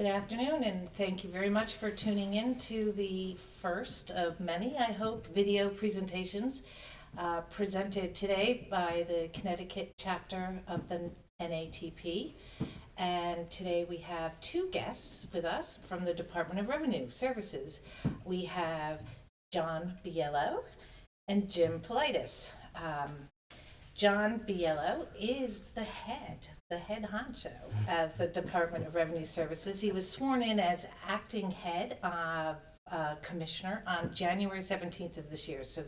Good afternoon, and thank you very much for tuning in to the first of many, I hope, video presentations presented today by the Connecticut chapter of the NATP. And today we have two guests with us from the Department of Revenue Services. We have John Biello and Jim Politis. John Biello is the head honcho of the Department of Revenue Services. He was sworn in as acting head commissioner on January 17th of this year, so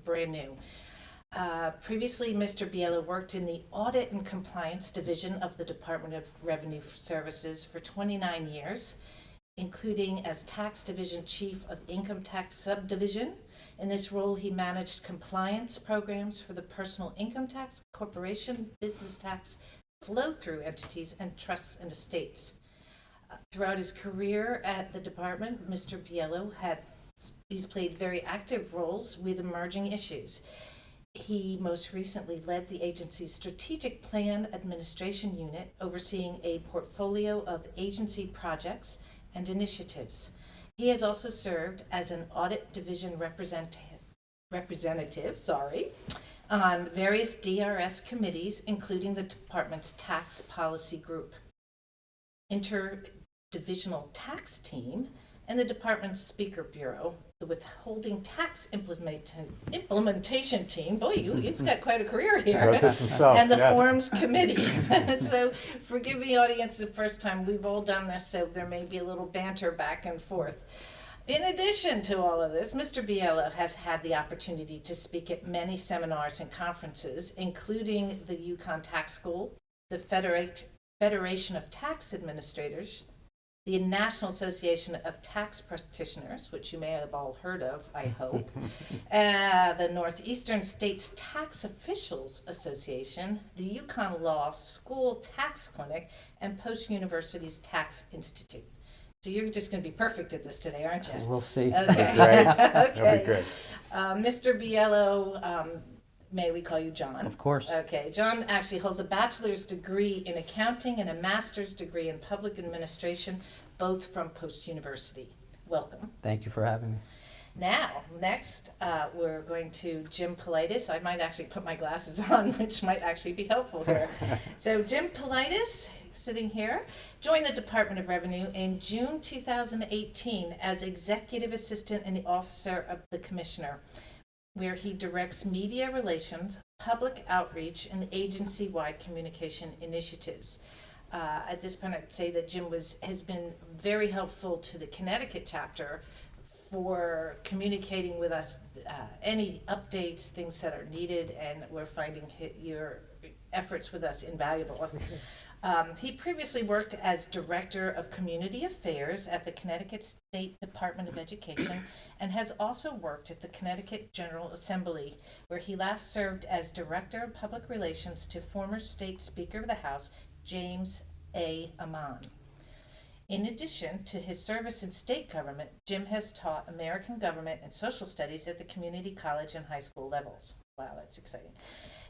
brand new. Previously, Mr. Biello worked in the Audit and Compliance Division of the Department of Revenue Services for 29 years, including as Tax Division Chief of Income Tax Subdivision. In this role, he managed compliance programs for the personal income tax, corporation, business tax, flow-through entities, and trusts and estates. Throughout his career at the department, Mr. Biello he's played very active roles with emerging issues. He most recently led the agency's Strategic Plan Administration Unit, overseeing a portfolio of agency projects and initiatives. He has also served as an audit division representative on various DRS committees, including the department's tax policy group, interdivisional tax team, and the department's speaker bureau, the withholding tax implementation team. Boy, you've got quite a career here. Wrote this himself, and the yes. forms committee. So forgive the audience the first time. We've all done this, so there may be a little banter back and forth. In addition to all of this, Mr. Biello has had the opportunity to speak at many seminars and conferences, including the Yukon Tax School, the Federation of Tax Administrators, the National Association of Tax Practitioners, which you may have all heard of, I hope, the Northeastern States Tax Officials Association, the Yukon Law School Tax Clinic, and Post University's Tax Institute. So you're just going to be perfect at this today, aren't you? We'll see. Okay. Great. That'll be Okay. good. Mr. Biello, may we call you John? Of course. Okay. John actually holds a bachelor's degree in accounting and a master's degree in public administration, both from Post University. Welcome. Thank you for having me. Now, next, we're going to Jim Politis. I might actually put my glasses on, which might actually be helpful here. So Jim Politis, sitting here, joined the Department of Revenue in June 2018 as Executive Assistant and the Officer of the Commissioner, where he directs media relations, public outreach, and agency-wide communication initiatives. At this point, I'd say that Jim has been very helpful to the Connecticut chapter for communicating with us any updates, things that are needed, and we're finding your efforts with us invaluable. He previously worked as Director of Community Affairs at the Connecticut State Department of Education and has also worked at the Connecticut General Assembly, where he last served as Director of Public Relations to former State Speaker of the House, James A. Amon. In addition to his service in state government, Jim has taught American government and social studies at the community college and high school levels. Wow, that's exciting.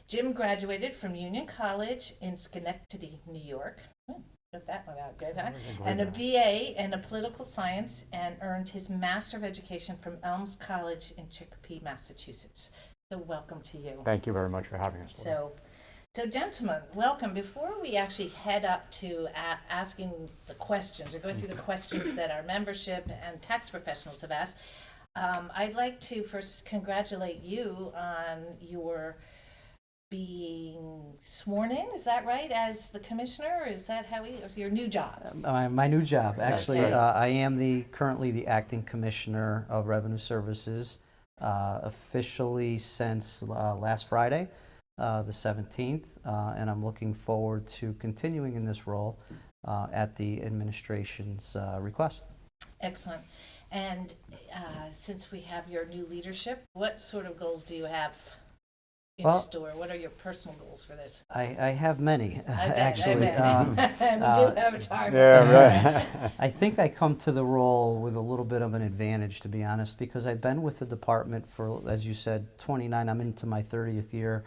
Jim graduated from Union College in Schenectady, New York. Got that one out good, huh? And a BA in political science, and earned his Master of Education from Elms College in Chicopee, Massachusetts. So welcome to you. Thank you very much for having us. So gentlemen, welcome. Before we actually head up to asking the questions or going through the questions that our membership and tax professionals have asked, I'd like to first congratulate you on your being sworn in, is that right, as the commissioner? Is that how your new job? My new job. Actually, Okay. I am currently the acting commissioner of Revenue Services, officially since last Friday, the 17th, and I'm looking forward to continuing in this role at the administration's request. Excellent. And since we have your new leadership, what sort of goals do you have in store? What are your personal goals for this? I have many, Okay, actually. we do have time. Yeah, right. I think I come to the role with a little bit of an advantage, to be honest, because I've been with the department for, as you said, 29. I'm into my 30th year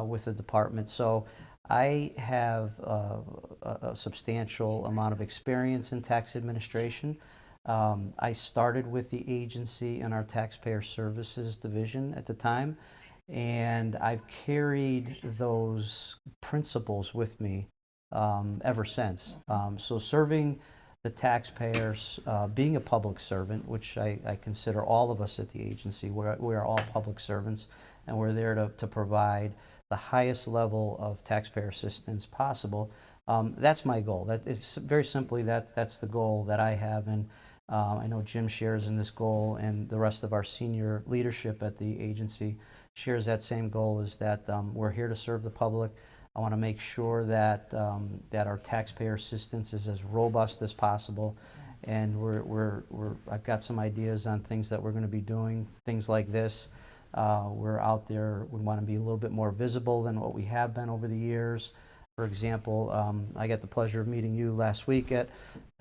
with the department. So I have a substantial amount of experience in tax administration. I started with the agency in our taxpayer services division at the time, and I've carried those principles with me ever since. So serving the taxpayers, being a public servant, which I consider all of us at the agency, we are all public servants, and we're there to provide the highest level of taxpayer assistance possible. That's my goal. That is very simply that's the goal that I have, and I know Jim shares in this goal, and the rest of our senior leadership at the agency shares that same goal. Is that we're here to serve the public. I want to make sure that that our taxpayer assistance is as robust as possible, and I've got some ideas on things that we're going to be doing. Things like this. We're out there. We want to be a little bit more visible than what we have been over the years. For example, I got the pleasure of meeting you last week at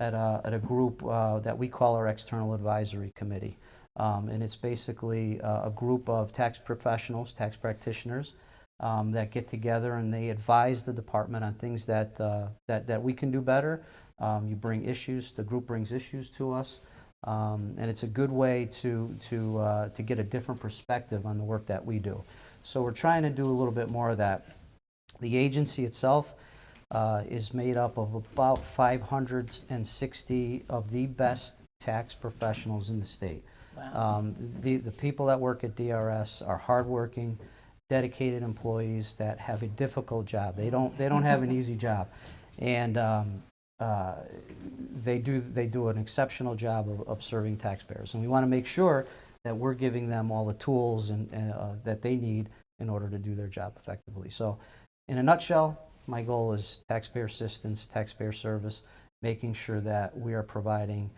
a group that we call our External Advisory Committee. And it's basically a group of tax professionals, tax practitioners, that get together and they advise the department on things that we can do better. You bring issues, the group brings issues to us, and it's a good way to get a different perspective on the work that we do. So we're trying to do a little bit more of that. The agency itself is made up of about 560 of the best tax professionals in the state. Wow. The people that work at DRS are hardworking, dedicated employees that have a difficult job. They don't have an easy job, and they do an exceptional job of serving taxpayers. And we want to make sure that we're giving them all the tools and that they need in order to do their job effectively. So, in a nutshell, my goal is taxpayer assistance, taxpayer service, making sure that we are providing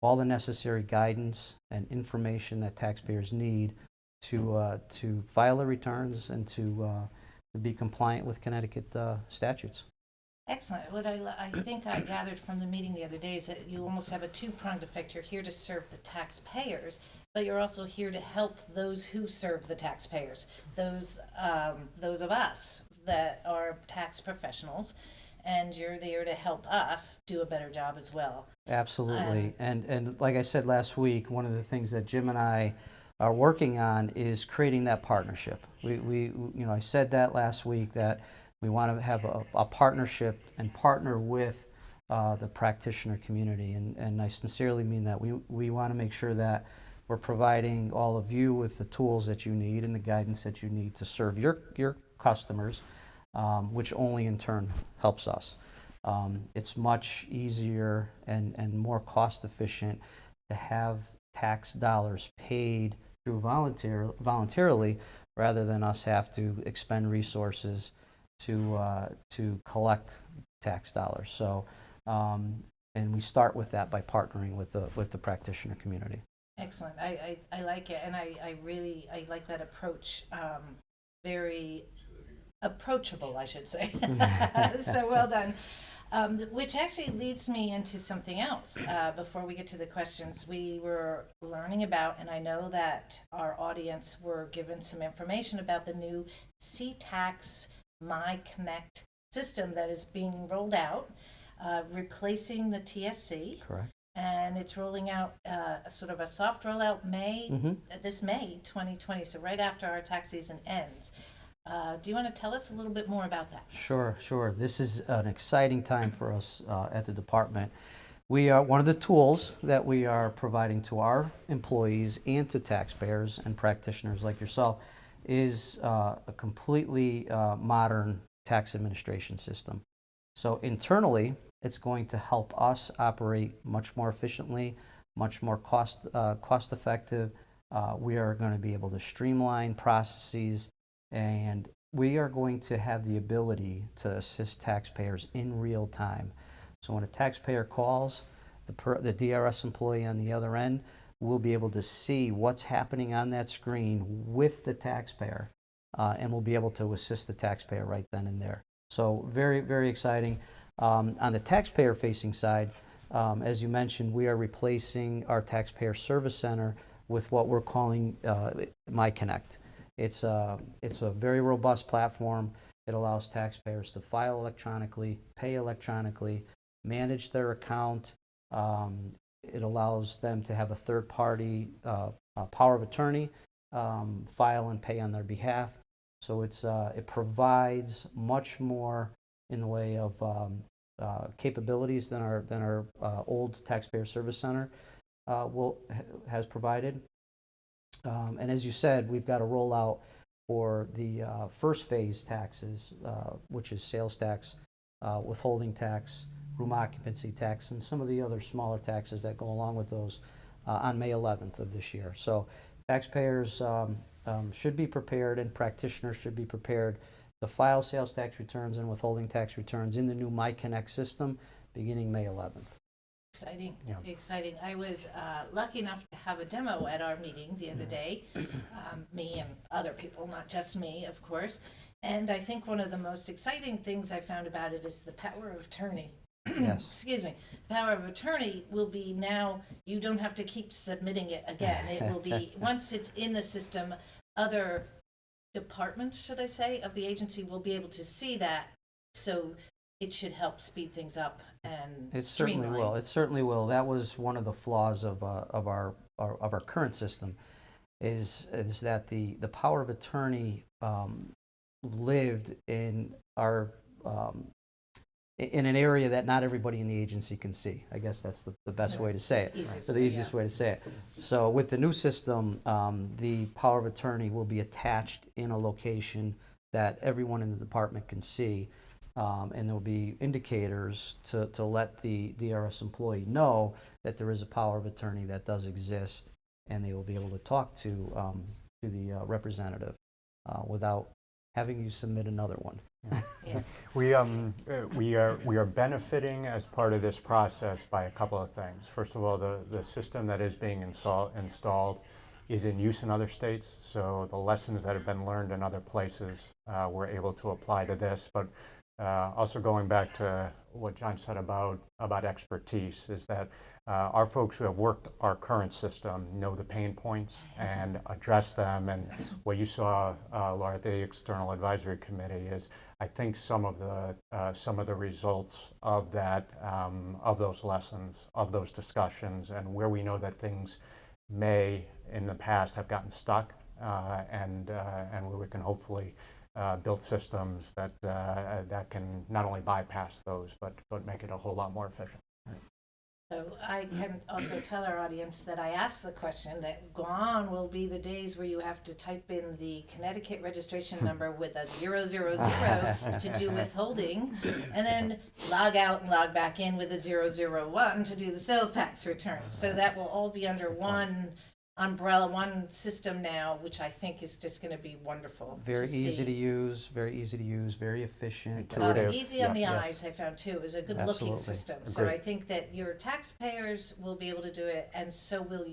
all the necessary guidance and information that taxpayers need to file their returns and to be compliant with Connecticut statutes. Excellent. What I think I gathered from the meeting the other day is that you almost have a two-pronged effect. You're here to serve the taxpayers, but you're also here to help those who serve the taxpayers, those of us that are tax professionals, and you're there to help us do a better job as well. Absolutely. And like I said last week, one of the things that Jim and I are working on is creating that partnership. I said that last week, that we want to have a partnership and partner with the practitioner community, and I sincerely mean that. We want to make sure that we're providing all of you with the tools that you need and the guidance that you need to serve your customers, which only in turn helps us. It's much easier and more cost efficient to have tax dollars paid through voluntarily rather than us have to expend resources to collect tax dollars. So, and we start with that by partnering with the practitioner community. Excellent. I like it, and I really like that approach. Very approachable, I should say. So well done. Which actually leads me into something else. Before we get to the questions, we were learning about, and I know that our audience were given some information about the new CTAX My Connect system that is being rolled out, replacing the TSC. Correct. And it's rolling out sort of a soft rollout this May 2020, so right after our tax season ends. Do you want to tell us a little bit more about that? Sure. This is an exciting time for us at the department. We are one of the tools that we are providing to our employees and to taxpayers and practitioners like yourself is a completely modern tax administration system. So internally, it's going to help us operate much more efficiently, much more cost effective. We are going to be able to streamline processes, and we are going to have the ability to assist taxpayers in real time. So when a taxpayer calls, the DRS employee on the other end will be able to see what's happening on that screen with the taxpayer, and we'll be able to assist the taxpayer right then and there. So very, very exciting. On the taxpayer-facing side, as you mentioned, we are replacing our taxpayer service center with what we're calling My Connect. It's a very robust platform. It allows taxpayers to file electronically, pay electronically, manage their account. It allows them to have a third-party power of attorney file and pay on their behalf. So it provides much more in the way of capabilities than our old taxpayer service center has provided. And as you said, we've got a rollout for the first phase taxes, which is sales tax, withholding tax, room occupancy tax, and some of the other smaller taxes that go along with those on May 11th of this year. So taxpayers should be prepared, and practitioners should be prepared to file sales tax returns and withholding tax returns in the new MyConnect system beginning May 11th. Exciting, Yeah. exciting. I was lucky enough to have a demo at our meeting the other day, me and other people, not just me, of course. And I think one of the most exciting things I found about it is the power of attorney. Yes. Excuse me. Power of attorney will be now, you don't have to keep submitting it again. It will be, once it's in the system, other departments, should I say, of the agency will be able to see that. So it should help speed things up and It streamline. certainly will. It certainly will. That was one of the flaws of our current system, is that the power of attorney lived in our in an area that not everybody in the agency can see. I guess that's the best way to say it. Easiest The way, easiest yeah. way to say it. So with the new system, the power of attorney will be attached in a location that everyone in the department can see. And there will be indicators to let the DRS employee know that there is a power of attorney that does exist, and they will be able to talk to the representative without having you submit another one. Yes. We are benefiting as part of this process by a couple of things. First of all, the system that is being installed is in use in other states, so the lessons that have been learned in other places we're able to apply to this. But also going back to what John said about expertise, is that our folks who have worked our current system know the pain points and address them. And what you saw, Laura, at the External Advisory Committee is, I think, some of the results of that, of those lessons, of those discussions, and where we know that things may, in the past, have gotten stuck, and where we can hopefully build systems that can not only bypass those, but make it a whole lot more efficient. So I can also tell our audience that I asked the question that gone will be the days where you have to type in the Connecticut registration number with a 000 to do withholding, and then log out and log back in with a 001 to do the sales tax return. So that will all be under one umbrella, one system now, which I think is just going to be wonderful. Very to easy see. to use, very efficient. Intuitive. Easy on the Yes. eyes, I found too. It was a good looking Absolutely. system. So Agreed. I think that your taxpayers will be able to do it, and so will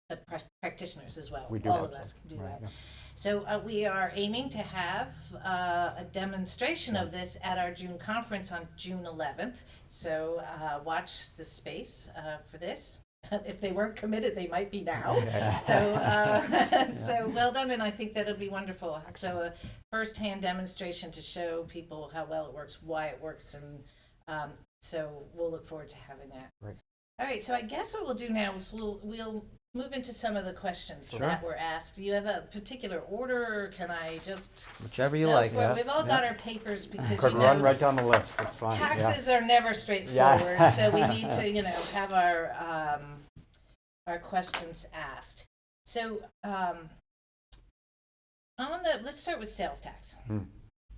the practitioners as well. We do All hope of so. us can do Right, that. yeah. So we are aiming to have a demonstration of this at our June conference on June 11th. So watch the space for this. If they weren't committed, they might be now. So well done, and I think that'll be wonderful. So a first-hand demonstration to show people how well it works, why it works, and so we'll look forward to having that. Great. All right, so I guess what we'll do now is we'll move into some of the questions Sure. that were asked. Do you have a particular order, or can I just Whichever you go like. for it? We've all got our papers because Could you run know right down the list. That's fine. taxes are never straightforward, Yeah. so we need to, have our questions asked. So, let's start with sales tax.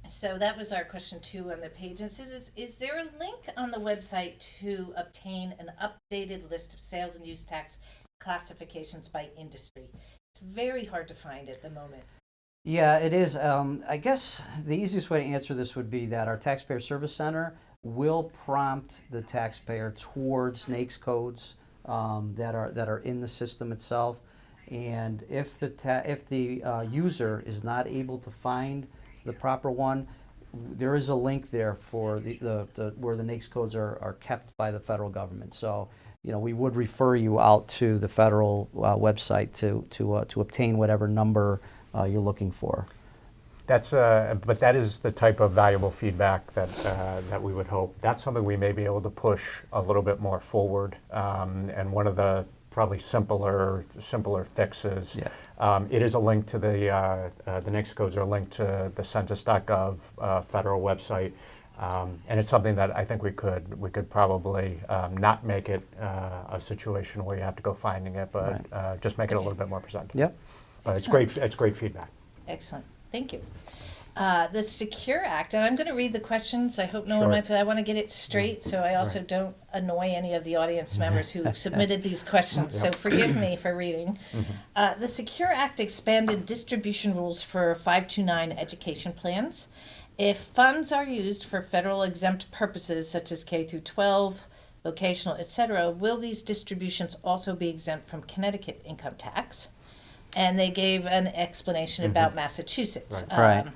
So that was our question 2 on the page. And it says, is there a link on the website to obtain an updated list of sales and use tax classifications by industry? It's very hard to find at the moment. Yeah, it is. I guess the easiest way to answer this would be that our Taxpayer Service Center will prompt the taxpayer towards NAICS codes that are in the system itself. And if the user is not able to find the proper one, there is a link there for the where the NAICS codes are kept by the federal government. So, we would refer you out to the federal website to obtain whatever number you're looking for. But that is the type of valuable feedback that we would hope. That's something we may be able to push a little bit more forward. And one of the probably simpler fixes. Yeah. It is a link to the next codes are linked to the census.gov federal website. And it's something that I think we could probably not make it a situation where you have to go finding it, but just make it a little bit more presentable. Yep. But it's great feedback. Excellent. Thank you. The Secure Act, and I'm going to read the questions. I hope no one Sure. might say, I want to get it straight, so I also don't annoy any of the audience members who submitted these questions, so forgive me for reading. The Secure Act expanded distribution rules for 529 education plans. If funds are used for federal exempt purposes such as K through 12, vocational, etc., will these distributions also be exempt from Connecticut income tax? And they gave an explanation about Massachusetts. Right.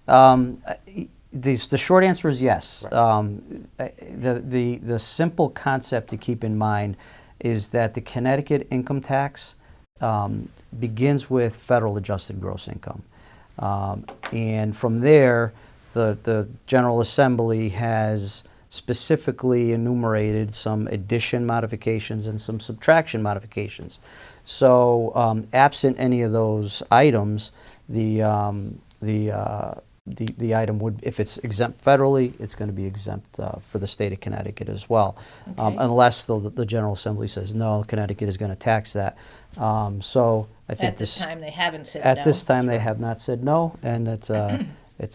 The short answer is yes. The simple concept to keep in mind is that the Connecticut income tax begins with federal adjusted gross income. And from there, the General Assembly has specifically enumerated some addition modifications and some subtraction modifications. So, absent any of those items, the item would, if it's exempt federally, it's going to be exempt for the state of Connecticut as well, Okay. unless the General Assembly says no, Connecticut is going to tax that. So I think At this time, they haven't said at no. this time they have not said no, and it's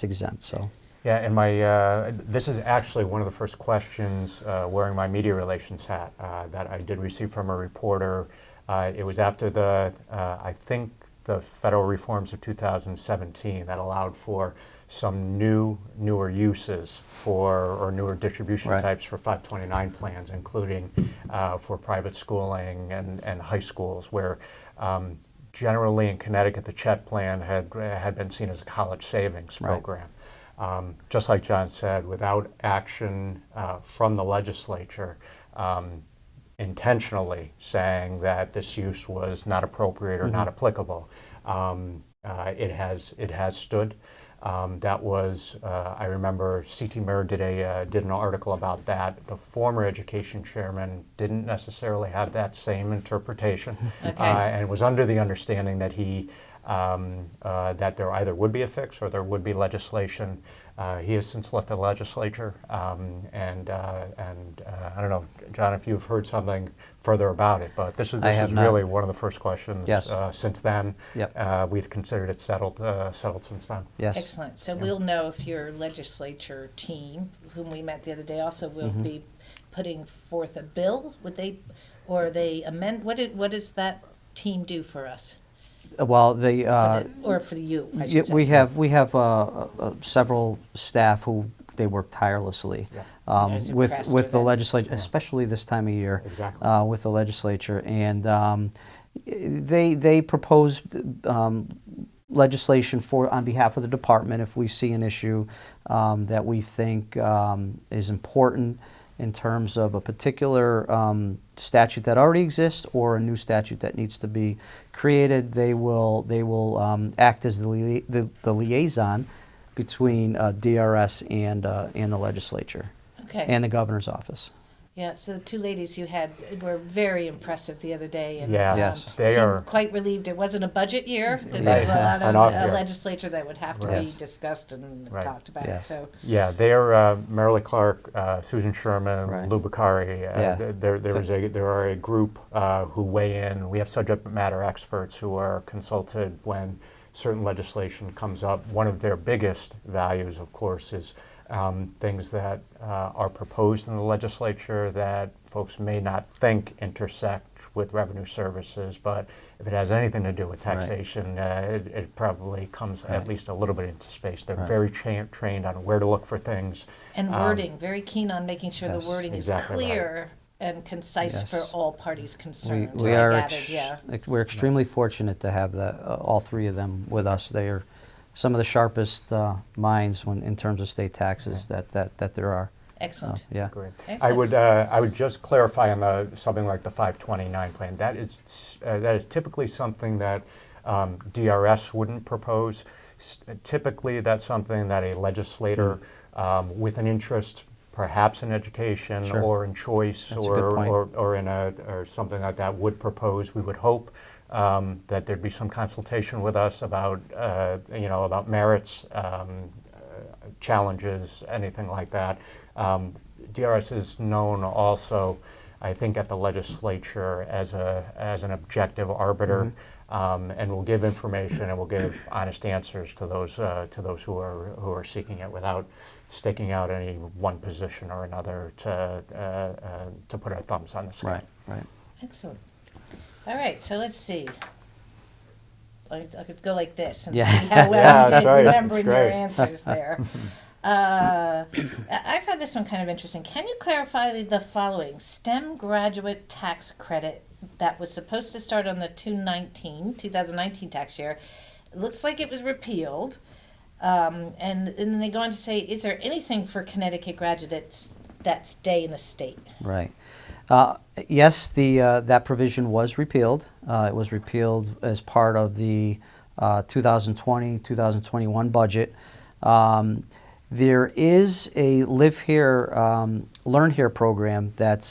exempt. So. Yeah, and this is actually one of the first questions wearing my media relations hat that I did receive from a reporter. It was after I think the federal reforms of 2017 that allowed for some newer uses or newer distribution types for 529 plans, including for private schooling and high schools, where generally in Connecticut the CHET plan had been seen as a college savings program. Just like John said, without action from the legislature intentionally saying that this use was not appropriate or not applicable, it has stood. That was I remember CT did an article about that. The former education chairman didn't necessarily have that same interpretation, and was under the understanding that that there either would be a fix or there would be legislation. He has since left the legislature, and I don't know, John, if you've heard something further about it, but this is really one of the first questions. Since then. We've considered it settled since then. Yes. Excellent. So we'll know if your legislature team, whom we met the other day, also will be putting forth a bill. Or they amend? What does that team do for us? Well, Or for you, I should say. we have several staff who they work tirelessly with the legislature, especially this time of year. Exactly. With the legislature, and they propose legislation on behalf of the department if we see an issue that we think is important in terms of a particular statute that already exists or a new statute that needs to be created. They will act as the liaison between DRS and the legislature and the governor's office. Yeah, so the two ladies you had were very impressive the other day. And, they are quite relieved it wasn't a budget year. That there's a lot of legislature that would have to be discussed and talked about. So they are Marilee Clark, Susan Sherman, Lou Beccari. There are a group who weigh in. We have subject matter experts who are consulted when certain legislation comes up. One of their biggest values, of course, is things that are proposed in the legislature that folks may not think intersect with revenue services, but if it has anything to do with taxation, it probably comes at least a little bit into space. They're very trained on where to look for things. And wording, very keen on making sure the wording is clear and concise for all parties concerned. We're extremely fortunate to have all three of them with us. They are some of the sharpest minds in terms of state taxes that there are. Excellent. Great. I would just clarify on something like the 529 plan. That is typically something that DRS wouldn't propose. Typically, that's something that a legislator with an interest, perhaps in education Sure. or in choice That's a good point. or in or something like that would propose. We would hope that there'd be some consultation with us about about merits, challenges, anything like that. DRS is known also, I think, at the legislature as an objective arbiter, and will give information and will give honest answers to those who are seeking it without staking out any one position or another to put our thumbs on the scale. Right, right. Excellent. All right, so let's see. I could go like this and Yeah. see how well Yeah, you that's did right. remembering That's your great. answers there. I found this one kind of interesting. Can you clarify the following? STEM graduate tax credit that was supposed to start on the 2019 tax year. It looks like it was repealed. And then they go on to say, is there anything for Connecticut graduates that stay in the state? Right. Yes, that provision was repealed. It was repealed as part of the 2020-2021 budget. There is a Live Here, Learn Here program that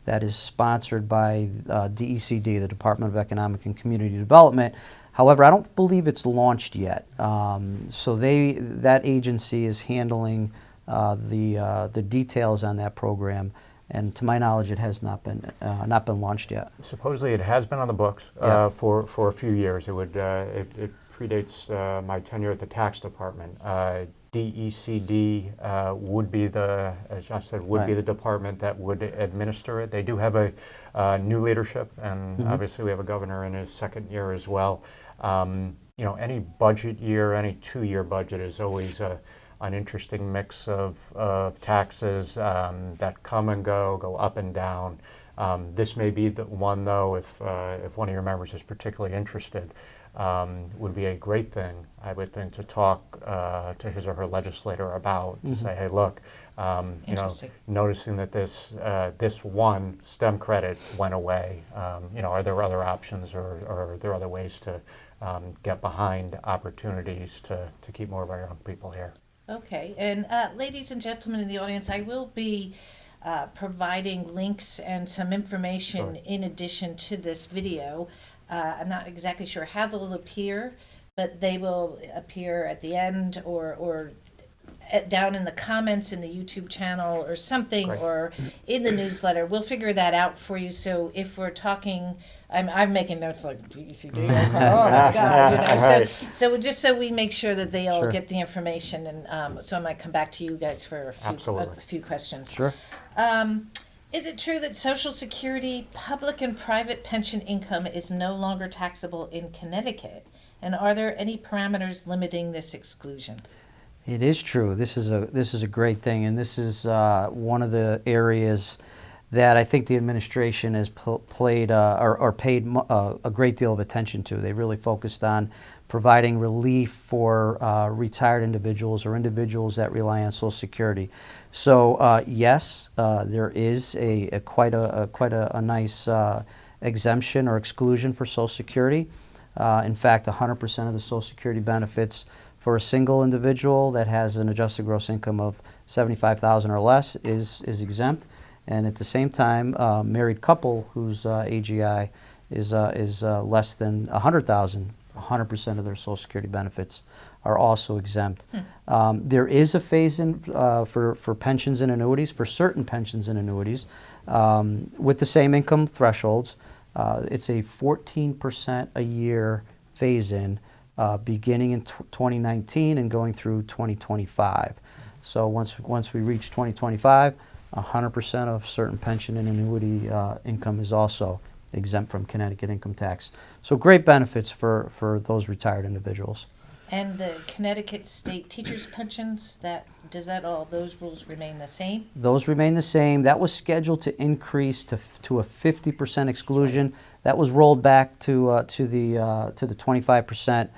is sponsored by DECD, the Department of Economic and Community Development. However, I don't believe it's launched yet. So that agency is handling the details on that program, and to my knowledge, it has not been launched yet. Supposedly, it has been on the books Yeah. for a few years. It predates my tenure at the tax department. DECD would be as Josh said, would be Right. the department that would administer it. They do have a new leadership, and obviously we have a governor in his second year as well. Any budget year, any 2-year budget is always an interesting mix of taxes that come and go up and down. This may be the one, though, if one of your members is particularly interested, would be a great thing, I would think, to talk to his or her legislator about, to say, hey, look, Interesting. noticing that this one STEM credit went away, are there other options, or are there other ways to get behind opportunities to keep more of our young people here? Okay, and ladies and gentlemen in the audience, I will be providing links and some information Sure. in addition to this video. I'm not exactly sure how they'll appear, but they will appear at the end or down in the comments in the YouTube channel or something, Great. or in the newsletter. We'll figure that out for you. So if we're talking, I'm making notes like DECD. Okay, oh my God, Right. So just so we make sure that they all Sure. get the information, and so I might come back to you guys for Absolutely. a few questions. Sure. Is it true that Social Security public and private pension income is no longer taxable in Connecticut? And are there any parameters limiting this exclusion? It is true. This is a great thing, and this is one of the areas that I think the administration has paid a great deal of attention to. They really focused on providing relief for retired individuals or individuals that rely on Social Security. So yes, there is quite a nice exemption or exclusion for Social Security. In fact, 100% of the Social Security benefits for a single individual that has an adjusted gross income of $75,000 or less is exempt, and at the same time, a married couple whose AGI is less than $100,000, 100% of their Social Security benefits are also exempt. There is a phase-in for pensions and annuities, for certain pensions and annuities, with the same income thresholds. It's a 14% a year phase-in, beginning in 2019 and going through 2025. So once we reach 2025, 100% of certain pension and annuity income is also exempt from Connecticut income tax. So great benefits for those retired individuals. And the Connecticut state teachers' pensions, those rules remain the same? Those remain the same. That was scheduled to increase to a 50% exclusion. That was rolled back to the 25%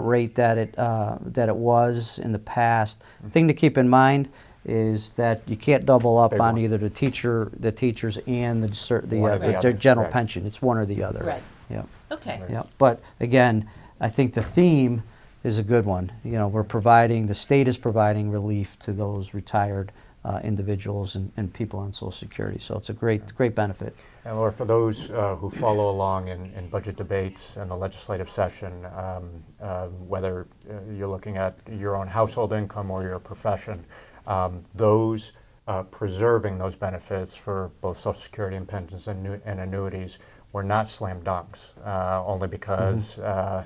rate that it was in the past. Thing to keep in mind is that you can't double up Big on one. either the teachers and One or the other, general right. pension. It's one or the other. Right. Yeah. Okay. Yeah. But again, I think the theme is a good one. You know, the state is providing relief to those retired individuals and people on Social Security. So it's a great benefit. And Laura, for those who follow along in budget debates and the legislative session, whether you're looking at your own household income or your profession, those preserving those benefits for both Social Security and pensions and annuities were not slam dunks, only because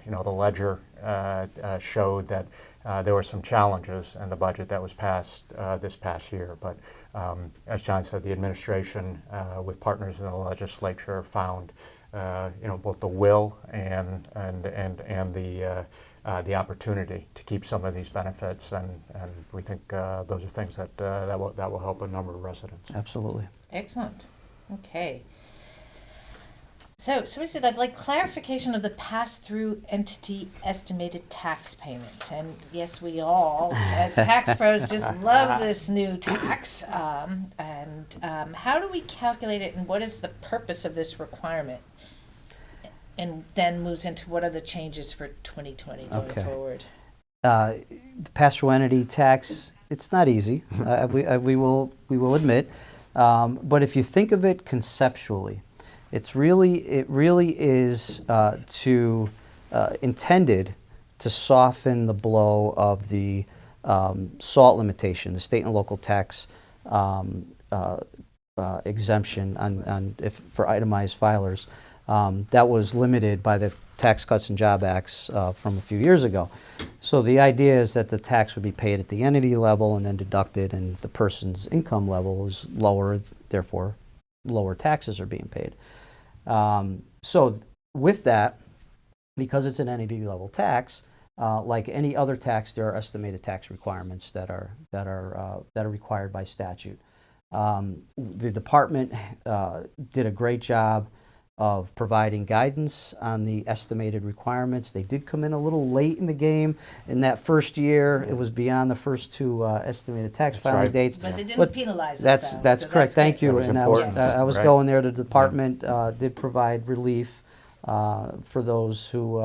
you know, the ledger showed that there were some challenges in the budget that was passed this past year. But as John said, the administration, with partners in the legislature, found you know, both the will and the opportunity to keep some of these benefits, and we think those are things that that will help a number of residents. Absolutely. Excellent. Okay. So we said I'd like clarification of the pass-through entity estimated tax payments. And yes, we all, as tax pros, just love this new tax. How do we calculate it, and what is the purpose of this requirement? And then moves into what are the changes for 2020 going forward? The pass-through entity tax, it's not easy, we will admit. But if you think of it conceptually, it really is intended to soften the blow of the SALT limitation, the state and local tax exemption for itemized filers. That was limited by the Tax Cuts and Job Acts from a few years ago. So the idea is that the tax would be paid at the entity level and then deducted, and the person's income level is lower, therefore lower taxes are being paid. So with that, because it's an entity level tax, like any other tax, there are estimated tax requirements that are required by statute. The department did a great job of providing guidance on the estimated requirements. They did come in a little late in the game. In that first year, it was beyond the first two estimated tax filing dates. But they didn't penalize us, though, That's so correct. Thank you. That was And important. I was Right. going there. The department did provide relief for those who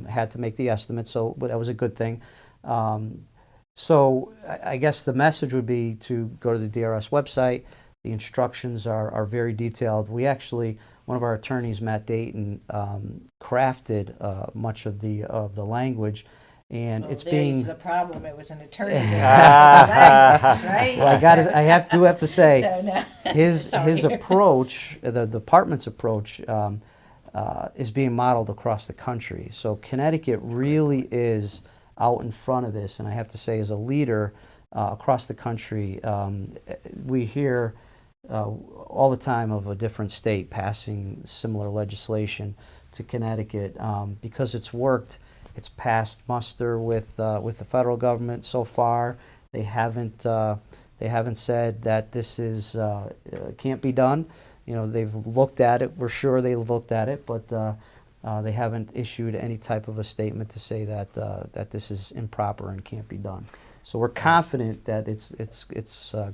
had to make the estimate. So that was a good thing. So I guess the message would be to go to the DRS website. The instructions are very detailed. We actually, one of our attorneys, Matt Dayton, crafted much of the language, and it's being. There's the problem. It was an attorney. Language, right? Well, I do have to say, So, no. his Sorry. approach, the department's approach, is being modeled across the country. So Connecticut really is out in front of this, and I have to say, as a leader across the country, we hear all the time of a different state passing similar legislation to Connecticut because it's worked. It's passed muster with the federal government so far. They haven't said that this is can't be done. You know, they've looked at it. We're sure they've looked at it, but they haven't issued any type of a statement to say that that this is improper and can't be done. So we're confident that it's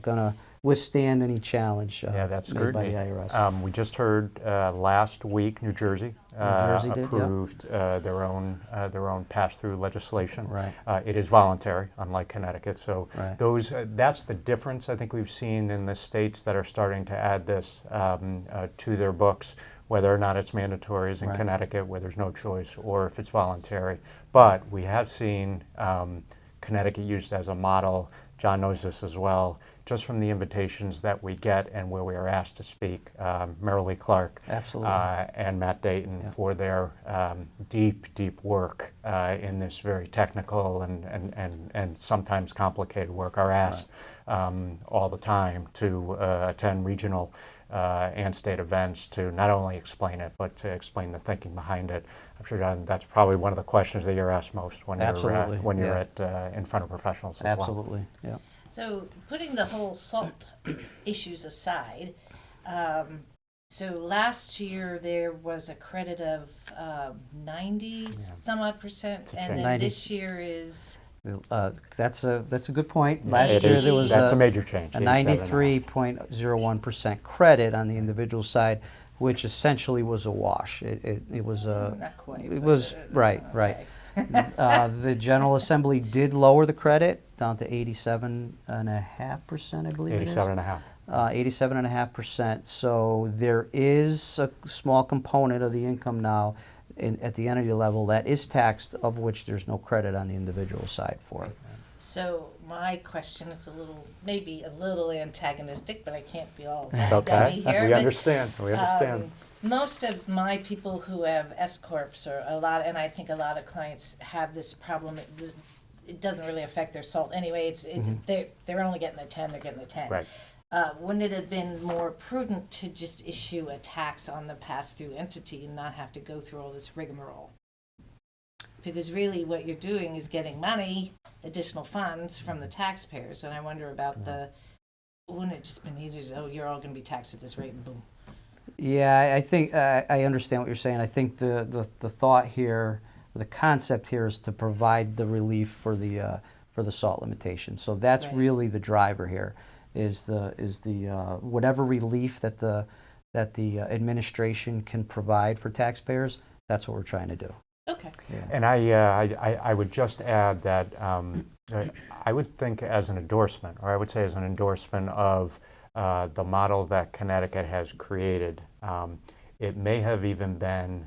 going to withstand any challenge That's made by scrutiny. the IRS. We just heard last week New Jersey did, yeah. approved their own pass-through legislation. Right. It is voluntary, unlike Connecticut. So Right. those that's the difference I think we've seen in the states that are starting to add this to their books, whether or not it's mandatory, as in Right. Connecticut, where there's no choice, or if it's voluntary. But we have seen Connecticut used as a model. John knows this as well, just from the invitations that we get and where we are asked to speak. Merrilee Clark Absolutely. and Matt Dayton for their deep work in this very technical and sometimes complicated work are asked all the time to attend regional and state events to not only explain it, but to explain the thinking behind it. I'm sure, John, that's probably one of the questions that you're asked most when Absolutely, you're yeah. at in front of professionals as well. Absolutely. Yeah. So putting the whole SALT issues aside, so last year there was a credit of 90 some odd percent, To and change. then 90. this year is That's a good point. Yeah, Last it year is- there was that's a major change. a 87.5. 93.01% credit on the individual side, which essentially was a wash. It was a not quite. it but, was right. okay. The General Assembly did lower the credit down to 87.5%, I believe it is. 87.5. 87.5%. So there is a small component of the income now at the entity level that is taxed, of which there's no credit on the individual side for it. So my question is maybe a little antagonistic, but I can't be all It's okay. here. We but, understand. We understand. Most of my people who have S corps or and I think a lot of clients have this problem. It doesn't really affect their SALT anyway. They're only getting the 10. They're getting the 10. Right. Wouldn't it have been more prudent to just issue a tax on the pass-through entity and not have to go through all this rigmarole? Because really what you're doing is getting money, additional funds from the taxpayers. And I wonder about wouldn't it just been easier to, you're all going to be taxed at this rate and boom. Yeah, I think I understand what you're saying. I think the thought here, the concept here is to provide the relief for the SALT limitation. So that's Right. really the driver here, is the whatever relief that the administration can provide for taxpayers. That's what we're trying to do. Okay. Yeah. And I would just add that I would think as an endorsement, or I would say as an endorsement of the model that Connecticut has created, it may have even been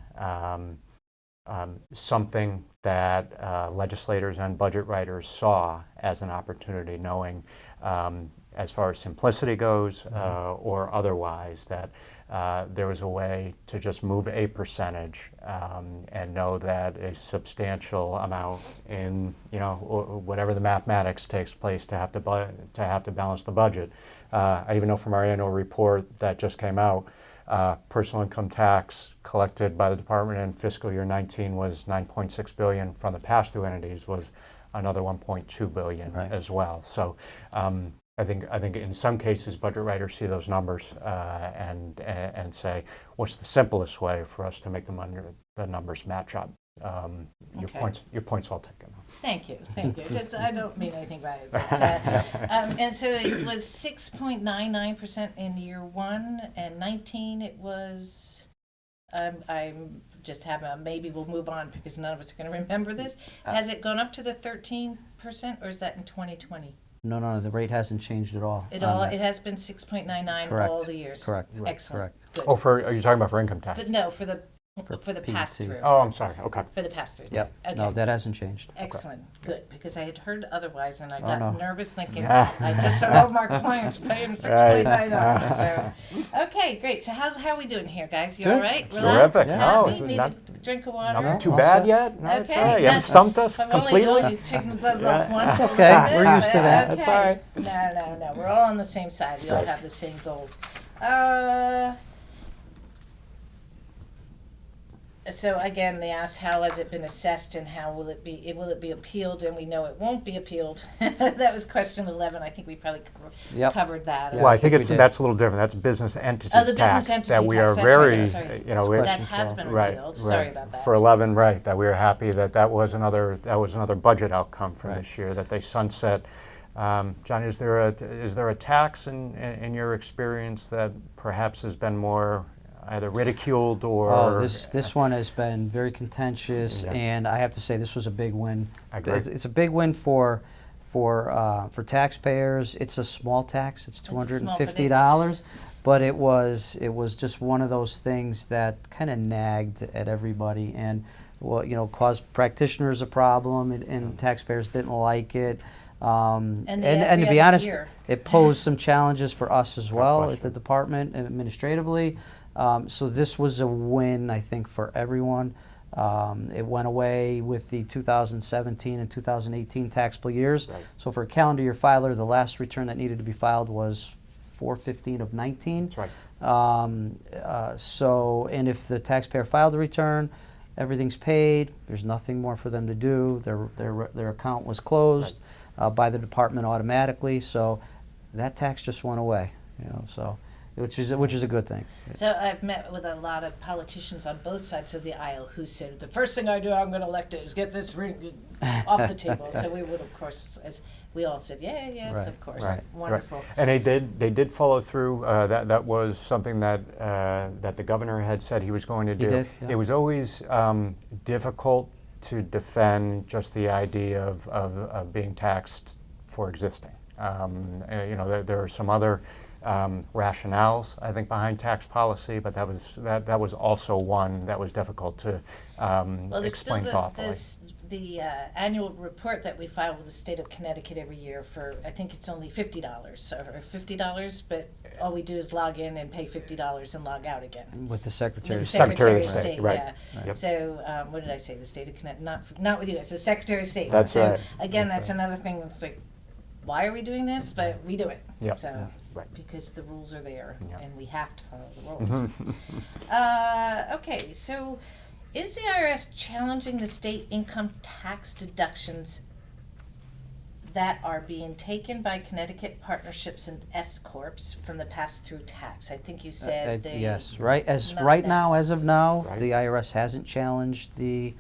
something that legislators and budget writers saw as an opportunity, knowing as far as simplicity goes or otherwise, that there was a way to just move a percentage and know that a substantial amount in, whatever the mathematics takes place to have to balance the budget. I even know from our annual report that just came out, personal income tax collected by the department in fiscal year 19 was $9.6 billion. From the pass-through entities was another $1.2 billion Right. as well. So I think in some cases budget writers see those numbers and say, what's the simplest way for us to make the numbers match up? Your point's well taken. Thank you. Because I don't mean anything by it. But, and so it was 6.99% in year 1, and 19 it was. I'm just having maybe we'll move on because none of us are going to remember this. Has it gone up to the 13%, or is that in 2020? No, the rate hasn't changed at all. It has been 6.99 Correct. all the years. Correct. Excellent. Correct. Good. Are you talking about for income tax? But no, for the PT. pass through. Oh, I'm sorry. Okay. For the pass through. Yep. Okay. No, that hasn't changed. Excellent. Good, because I had heard otherwise, and I Oh, got no. nervous thinking Yeah. I just don't know my clients paying $6.99. So, okay, great. So how are we doing here, guys? You all Good. right? It's Relaxed? terrific. Happy? No, Need not- a drink of water? Nothing too all bad set. yet. No, it's Okay. all right. You haven't stumped us I've completely. only taken the buzz off once. That's a okay. little bit, We're used to but that. That's okay. all right. No. We're all on the same side. We all Right. have the same goals. So again, they asked how has it been assessed and how will it be appealed, and we know it won't be appealed. That was question 11. I think we probably covered that. Yeah, Well, I I think think we did. that's a little different. That's business entity Oh, the tax business entity that we tax, are that's very, right, sorry. That has been right, repealed. right. Sorry about that. For 11, right? That we were happy that was another budget outcome from Right. this year that they sunset. John, is there a tax in your experience that perhaps has been more either ridiculed or? Oh, this one has been very contentious, Yeah. and I have to say this was a big win. I agree. It's a big win for taxpayers. It's a small tax. It's small, but $250, but it was just one of those things that kind of nagged at everybody, and caused practitioners a problem, and taxpayers didn't like it. And to every be other honest, year. it posed some challenges for us as well at question. the department administratively. So this was a win, I think, for everyone. It went away with the 2017 and 2018 taxable years. Right. So for a calendar year filer, the last return that needed to be filed was 4/15 of 19. That's right. And if the taxpayer filed the return, everything's paid. There's nothing more for them to do. Their account was closed by the department automatically. So that tax just went away. So which is a good thing. So I've met with a lot of politicians on both sides of the aisle who said the first thing I do I'm going to elect is get this ring off the table. So we would, of course, as we all said, yes, Right, of course, right, wonderful. Right. And they did follow through. That was something that the governor had said he was going to do. He did, yeah. It was always difficult to defend just the idea of being taxed for existing. You know, there are some other rationales, I think, behind tax policy, but that was also one that was difficult to Well, there's still explain thoughtfully. the annual report that we file with the state of Connecticut every year for, I think it's only $50 or $50, but all we do is log in and pay $50 and log out again. With the Secretary With of the State. Secretary of State, State, right. yeah. Yep. So, what did I say? The state of Connecticut, not with you, it's the Secretary of State. That's so right. Again, That's that's right. another thing that's like, why are we doing this? But we do it. Yep. So, Right. because the rules are there Yep. and we have to follow the rules. Okay, so is the IRS challenging the state income tax deductions that are being taken by Connecticut partnerships and S corps from the pass-through tax? I think you said they. Yes, right, not right now, as of now, Right. the IRS hasn't challenged the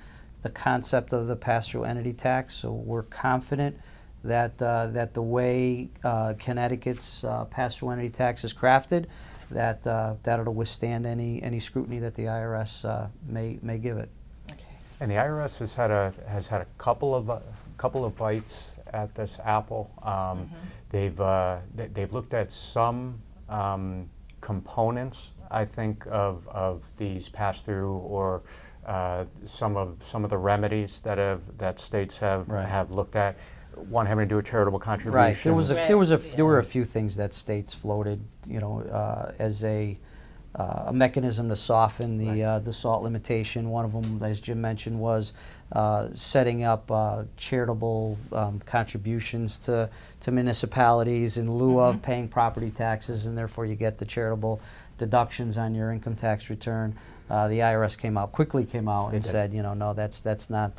concept of the pass-through entity tax, so we're confident that, that the way Connecticut's pass-through entity tax is crafted, that, that it'll withstand any scrutiny that the IRS may give it. Okay. And the IRS has had a couple of bites at this apple. They've looked at some components, I think, of these pass-through or some of the remedies that states have Right. have looked at. One having to do with charitable contributions. Right. There was Right. there were a few things that states floated, you know, as a mechanism to soften the SALT limitation. One of them, as Jim mentioned, was setting up charitable contributions to municipalities in lieu of paying property taxes, and therefore you get the charitable deductions on your income tax return. The IRS quickly came out and did. said, you know, no, that's not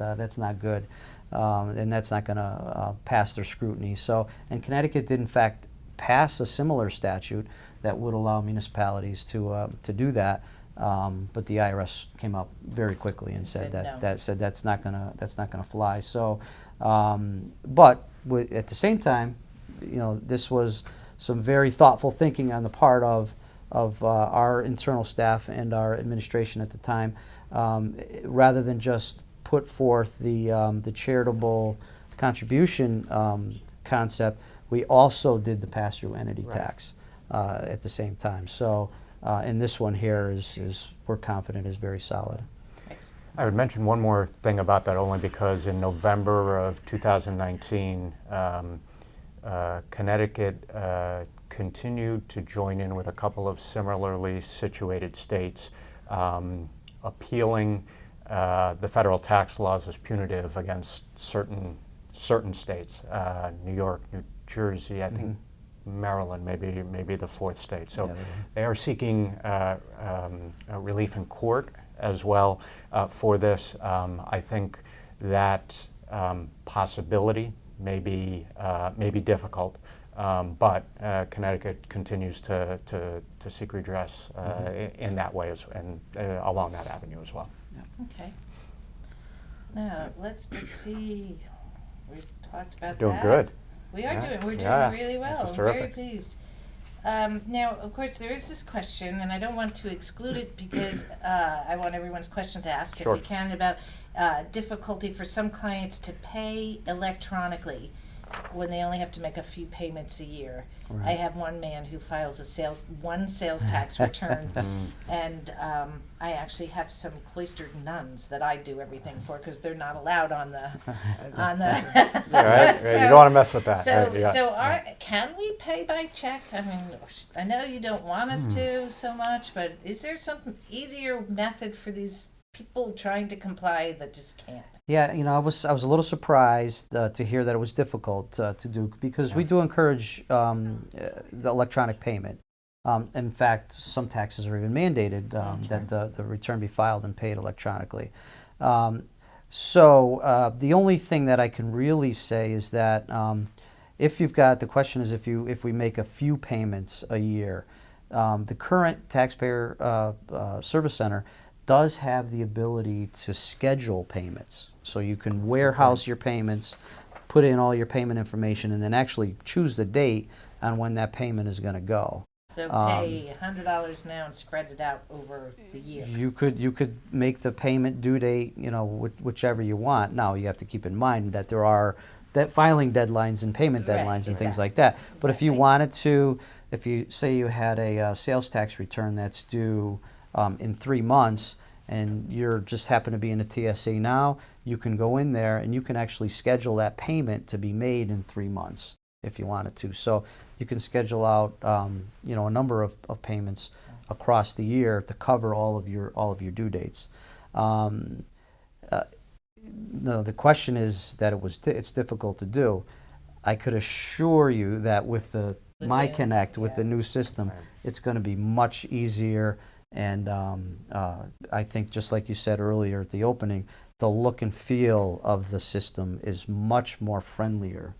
good. And that's not going to pass their scrutiny. So, and Connecticut did in fact pass a similar statute that would allow municipalities to do that, but the IRS came up very quickly and said no. that's not gonna fly. So, but at the same time, you know, this was some very thoughtful thinking on the part of our internal staff and our administration at the time, rather than just put forth the charitable contribution concept. We also did the pass-through entity Right. tax at the same time. So, and this one here is we're confident is very solid. Thanks. I would mention one more thing about that only because in November of 2019, Connecticut continued to join in with a couple of similarly situated states, appealing the federal tax laws as punitive against certain states, New York, New Jersey, I think Maryland, maybe the fourth state. So Yeah, they are seeking relief in court as well for this. I think that possibility may be difficult, but Connecticut continues to seek redress in that way and along that avenue as well. Okay. Now, let's just see. We've talked about Doing that. good. We are Yeah. doing. We're Yeah. doing really This well. is I'm very terrific. pleased. Now, of course, there is this question, and I don't want to exclude it because I want everyone's questions asked Sure. if we can about difficulty for some clients to pay electronically when they only have to make a few payments a year. I Right. have one man who files one sales tax return, and I actually have some cloistered nuns that I do everything for because they're not allowed on the Yeah, right? So- you don't want to mess with that. So, right? Yeah. so can we pay by check? I mean, I know you don't want us to so much, but is there some easier method for these people trying to comply that just can't? Yeah, you know, I was a little surprised to hear that it was difficult to do because we do encourage the electronic payment. In fact, some taxes are even mandated that the return be filed and paid electronically. So the only thing that I can really say is that if you've got, the question is if we make a few payments a year, the current taxpayer service center does have the ability to schedule payments. So you can warehouse your payments, put in all your payment information, and then actually choose the date on when that payment is going to go. So pay $100 now and spread it out over the year. You could make the payment due date, whichever you want. Now you have to keep in mind that there are filing deadlines and payment Right, deadlines and things exactly. like that. But if you Exactly. wanted to, if you say you had a sales tax return that's due in 3 months, and you're just happen to be in a TSA now, you can go in there and you can actually schedule that payment to be made in 3 months if you wanted to. So you can schedule out, a number of payments across the year to cover all of your due dates. No, the question is that it's difficult to do. I could assure you that with the The My new, Connect, with yeah. the new system, Right. it's going to be much easier. And I think, just like you said earlier at the opening, the look and feel of the system is much more friendlier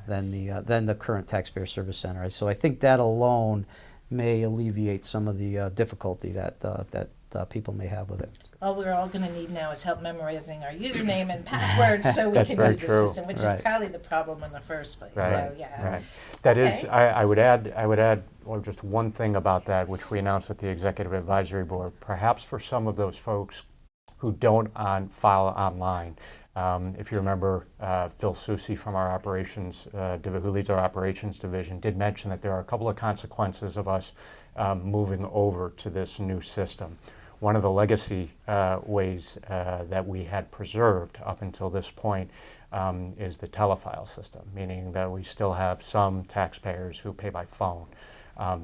than the current Taxpayer Service Center. So I think that alone may alleviate some of the difficulty that people may have with it. All we're all going to need now is help memorizing our username and passwords so we That's can very use the true. system, which Right. is probably the problem in the first place. Right, So yeah. right. That is, Okay. I would add, well, just one thing about that, which we announced at the Executive Advisory Board. Perhaps for some of those folks who don't file online, if you remember, Phil Soucy from our operations, who leads our operations division, did mention that there are a couple of consequences of us moving over to this new system. One of the legacy ways that we had preserved up until this point is the telefile system, meaning that we still have some taxpayers who pay by phone.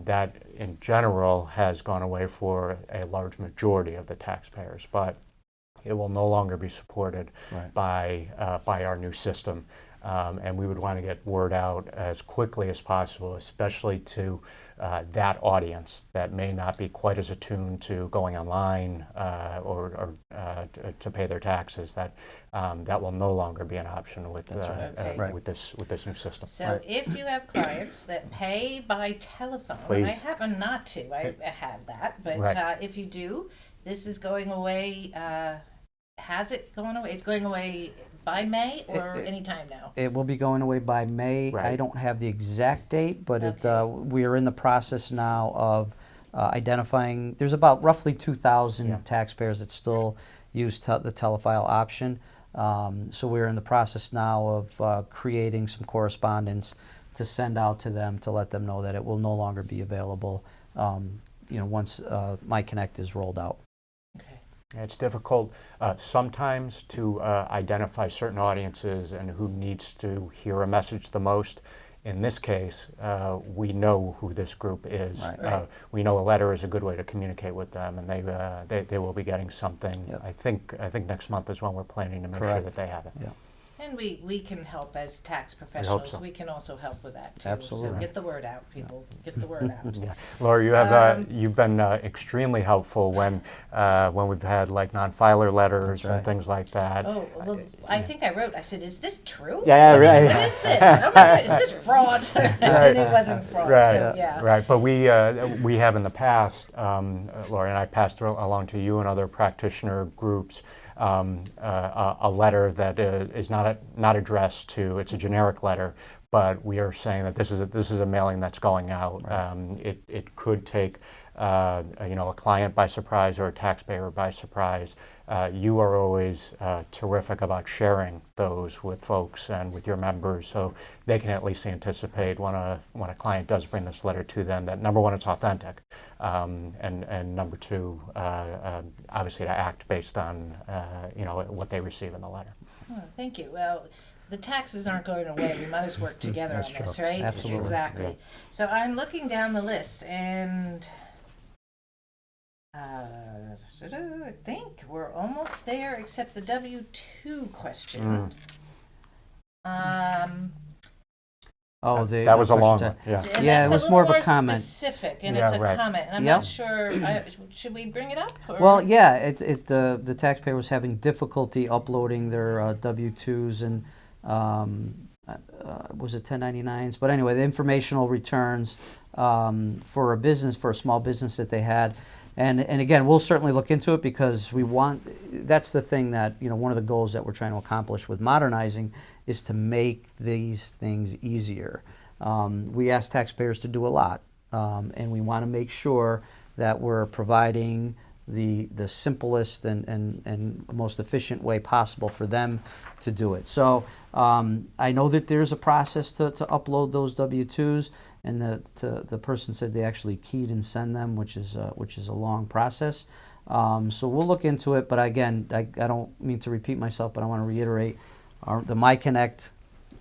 That, in general, has gone away for a large majority of the taxpayers, but it will no longer be supported Right. by our new system. And we would want to get word out as quickly as possible, especially to that audience that may not be quite as attuned to going online or to pay their taxes. That will no longer be an option with Okay. Right. with this new system. So Right. if you have clients that pay by telephone, Please. I happen not to, I have that, but Right. if you do, this is going away. Has it gone away? It's going away by May or any time now? It will be going away by May. I Right. don't have the exact date, but Okay. we are in the process now of identifying. There's about roughly 2,000 Yeah. taxpayers that still use the telefile option. So we're in the process now of creating some correspondence to send out to them to let them know that it will no longer be available once My Connect is rolled out. Okay. It's difficult sometimes to identify certain audiences and who needs to hear a message the most. In this case, we know who this group is. Right. Right. We know a letter is a good way to communicate with them, and they will be getting something. Yep. I think next month is when we're planning to make sure Correct. that they have it. Yeah. And we can help as tax professionals. so. We can also help with that too. Absolutely. So get the word out, people. Get the word out. Yeah. Laura, you've been extremely helpful when we've had like non-filer letters That's and right. things like that. Oh, well, I think I wrote, I said, is this true? Yeah, What is- right. What is this? Oh my God, is this fraud? And it wasn't fraud, Right, so yeah. right. But we have in the past, Lori and I passed along to you and other practitioner groups a letter that is not addressed to. It's a generic letter, but we are saying that this is a mailing that's going out. Right. It could take a client by surprise or a taxpayer by surprise. You are always terrific about sharing those with folks and with your members, so they can at least anticipate when a client does bring this letter to them that, number one, it's authentic, and number two, obviously to act based on what they receive in the letter. Oh, thank you. Well, the taxes aren't going away. We might as work together That's on this, true. right? Absolutely. Exactly. Yeah. So I'm looking down the list, and I think we're almost there, except the W-2 question. Oh, That was a long question one. Yeah. And Yeah, that's it was a more little of a comment. specific, and Yeah, it's a right. comment. And I'm Yep. not sure. Should we bring it up? Or? Well, yeah, the taxpayer was having difficulty uploading their W-2s and was it 1099s? But anyway, the informational returns for a small business that they had. And again, we'll certainly look into it because that's the thing that, one of the goals that we're trying to accomplish with modernizing is to make these things easier. We ask taxpayers to do a lot. and we want to make sure that we're providing the simplest and most efficient way possible for them to do it. So I know that there's a process to upload those W-2s, and the person said they actually keyed and send them, which is a long process. So we'll look into it, but again, I don't mean to repeat myself, but I want to reiterate, the MyConnect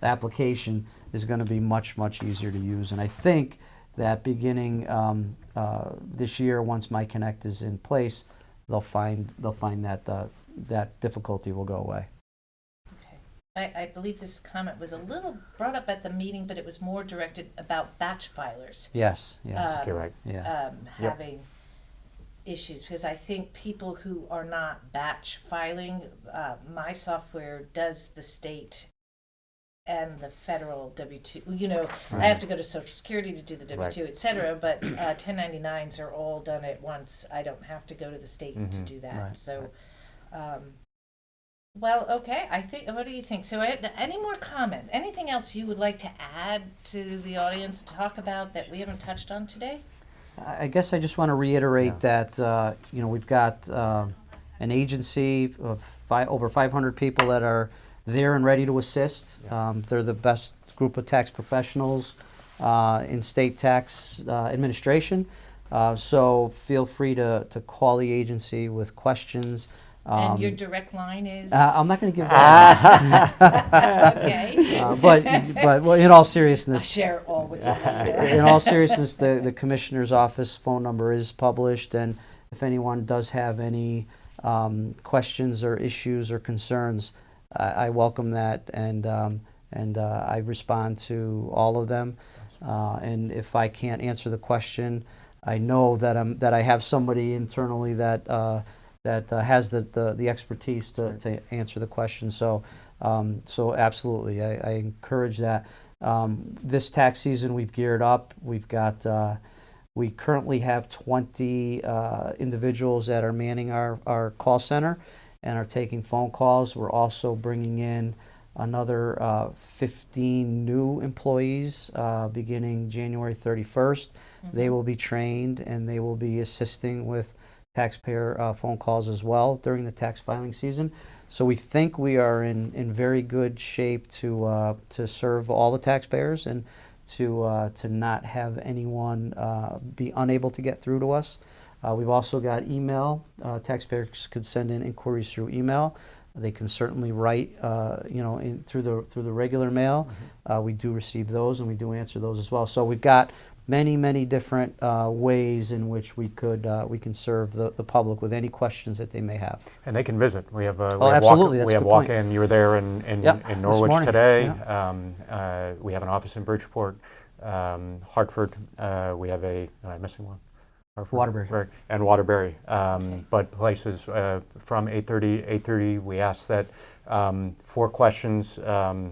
application is going to be much easier to use, and I think that beginning this year, once MyConnect is in place, they'll find that that difficulty will go away. Okay. I believe this comment was a little brought up at the meeting, but it was more directed about batch filers. Yes. You're right. Yeah. Having issues, because I think people who are not batch filing, my software does the state and the federal W-2, you know, I have to go to Social Security to do the W-2, et cetera, but 1099s are all done at once. I don't have to go to the state to do that. Right. So, well, okay, I think, what do you think? So any more comment? Anything else you would like to add to the audience, talk about that we haven't touched on today? I guess I just want to reiterate that we've got an agency of over 500 people that are there and ready to assist. They're the best group of tax professionals in state tax administration. So feel free to call the agency with questions. And your direct line is? I'm not going to give that. Okay. But well, in all seriousness, I'll share it all with you. in all seriousness, the commissioner's office phone number is published, and if anyone does have any questions or issues or concerns, I welcome that, and I respond to all of them. And if I can't answer the question, I know that I have somebody internally that has the expertise to answer the question. So absolutely, I encourage that. This tax season, we've geared up. We currently have 20 individuals that are manning our call center and are taking phone calls. We're also bringing in another 15 new employees beginning January 31st. They will be trained, and they will be assisting with taxpayer phone calls as well during the tax filing season. So we think we are in very good shape to serve all the taxpayers and to not have anyone be unable to get through to us. We've also got email. Taxpayers could send in inquiries through email. They can certainly write, through the regular mail. We do receive those, and we do answer those as well. So we've got many different ways in which we can serve the public with any questions that they may have. And they can visit. We have absolutely. That's we a have good point. walk-in. You were there in Yep, Norwich morning. today. Yeah. We have an office in Bridgeport, Hartford. We have am I missing one? Hartford, Waterbury. right, and Waterbury. Okay. But places from 8:30, we ask that for questions,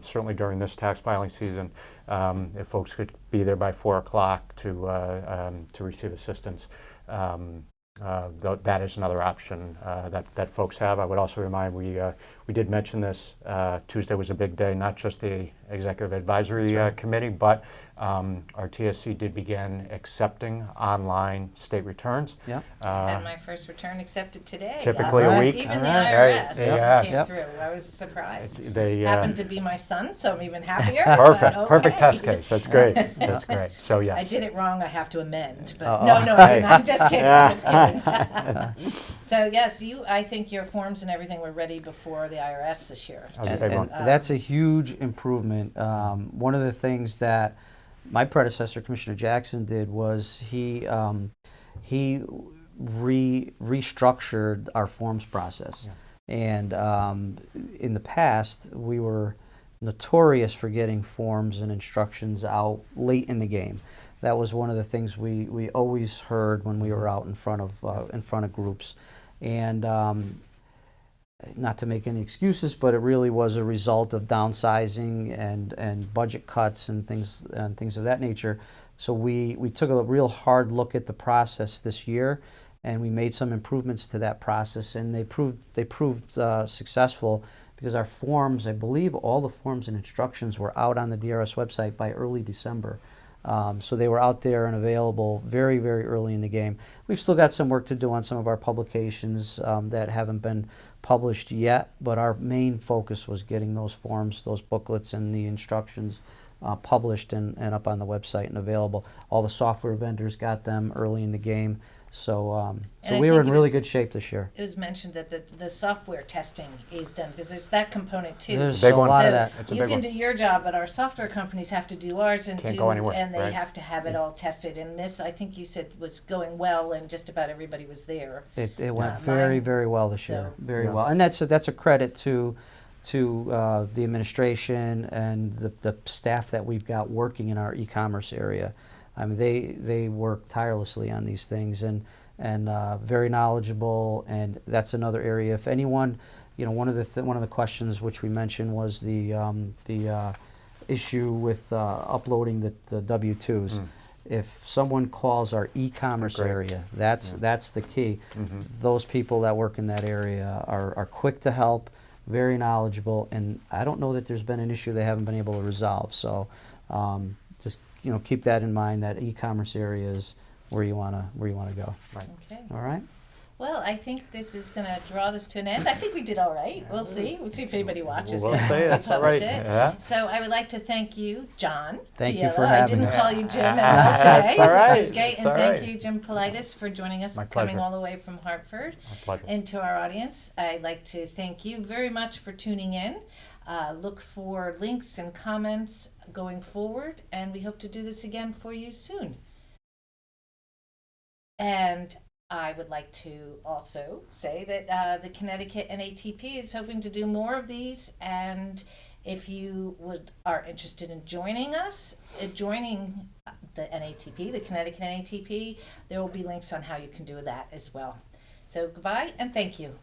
certainly during this tax filing season, if folks could be there by 4 o'clock to receive assistance. That is another option that folks have. I would also remind we did mention this. Tuesday was a big day, not just the Executive Advisory Committee, but our TSC did begin accepting online state returns. Yeah. I had my first return accepted today. Typically a week. Even the Right. IRS Yeah. came Yep. through. I was surprised. They Happened to be my son, so I'm even happier. perfect, but perfect okay. test case. That's great. That's great. So yes. I did it wrong. I have to amend. But Uh-oh. no, I didn't. I'm just kidding. Just kidding. So yes, I think your forms and everything were ready before the IRS this year. That was a big one. And that's a huge improvement. One of the things that my predecessor, Commissioner Jackson, did was he restructured our forms process. Yeah. And in the past, we were notorious for getting forms and instructions out late in the game. That was one of the things we always heard when we were out in front of groups. And not to make any excuses, but it really was a result of downsizing and budget cuts and things of that nature. So we took a real hard look at the process this year, and we made some improvements to that process, and they proved successful because our forms, I believe all the forms and instructions were out on the DRS website by early December. So they were out there and available very, very early in the game. We've still got some work to do on some of our publications that haven't been published yet, but our main focus was getting those forms, those booklets, and the instructions published and up on the website and available. All the software vendors got them early in the game. So, And I we were think in it really was- good shape this year. It was mentioned that the software testing is done, because there's that component too. There's big a one. lot So of that. It's a you big can one. do your job, but our software companies have to do ours and Can't go anywhere, and they right. have to have it all tested. And this, I think you said, was going well, and just about everybody was there. It went Yeah. very, Mine- very well this year. so- Very Yeah. well. And that's a credit to the administration and the staff that we've got working in our e-commerce area. I mean, they work tirelessly on these things and very knowledgeable. And that's another area. If anyone, one of the questions which we mentioned was the issue with uploading the W-2s. If someone calls our e-commerce Great. area, that's the key. Mhm. Those people that work in that area are quick to help, very knowledgeable, and I don't know that there's been an issue they haven't been able to resolve. So just keep that in mind. That e-commerce area is where you wanna go. Right. Okay. All right. Well, I think this is going to draw this to an end. I think we did all right. We'll see. We'll see if anybody watches We'll it. see. when we That's all publish right. it. Yeah. So I would like to thank you, John. Thank you Biella. for having I didn't us. call you Jim at That's all today, all right. which is great. That's And all thank right. you, Jim Politis, for joining us, My coming pleasure. all the way from Hartford. My pleasure. And to our audience, I'd like to thank you very much for tuning in. Look for links and comments going forward, and we hope to do this again for you soon. And I would like to also say that the Connecticut NATP is hoping to do more of these, and if you are interested in joining us, joining the NATP, the Connecticut NATP, there will be links on how you can do that as well. So goodbye and thank you.